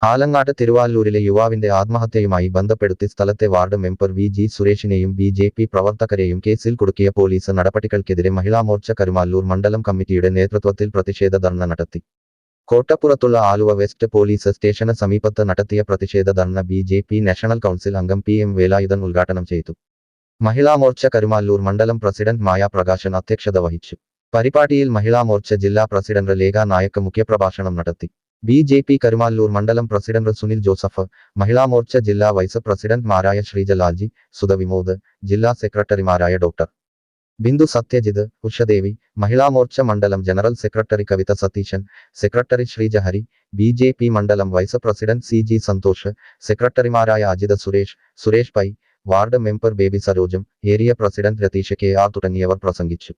ആലങ്ങാട് തിരുവാല്ലൂരിലെ യുവാവിന്റെ ആത്മഹത്യയുമായി ബന്ധപ്പെടുത്തി സ്ഥലത്തെ വാർഡ് മെമ്പർ വി സുരേഷിനെയും ബി പ്രവർത്തകരെയും കേസിൽ കുടുക്കിയ പോലീസ് നടപടികൾക്കെതിരെ മഹിളാമോർച്ച കരുമാല്ലൂർ മണ്ഡലം കമ്മിറ്റിയുടെ നേതൃത്വത്തിൽ പ്രതിഷേധ ധർണ നടത്തി. കോട്ടപ്പുറത്തുള്ള ആലുവ വെസ്റ്റ് പോലീസ് സ്റ്റേഷന് സമീപത്ത് നടത്തിയ പ്രതിഷേധ ധർണ നാഷണൽ കൗൺസിൽ അംഗം PM വേലായുധൻ ഉദ്ഘാടനം ചെയ്തു. മഹിളാമോർച്ച കരുമാല്ലൂർ മണ്ഡലം പ്രസിഡന്റ് മായ പ്രകാശൻ അധ്യക്ഷത വഹിച്ചു. പരിപാടിയിൽ മഹിളാമോർച്ച ജില്ലാ പ്രസിഡന്റ് ലേഖ നായക്ക് മുഖ്യപ്രഭാഷണം നടത്തി. കരുമാല്ലൂർ മണ്ഡലം പ്രസിഡന്റ് സുനിൽ ജോസഫ്, മഹിളാമോർച്ച ജില്ലാ വൈസ് പ്രസിഡന്റ്മാരായ ശ്രീജ ലാൽജി, സുധ വിമോദ്, ജില്ലാ സെക്രട്ടറിമാരായ ഡോക്ടർ ബിന്ദു സത്യജിത്, ഉഷദേവി, മഹിളാമോർച്ച മണ്ഡലം general secretary Kavitha Satheesan, secretary Sreejahari, മണ്ഡലം വൈസ് പ്രസിഡന്റ് CG സന്തോഷ്, സെക്രട്ടറിമാരായ Ajitha Suresh Pai, ward member Baby Sarojam, area president Ratheesh KR തുടങ്ങിയവർ പ്രസംഗിച്ചു.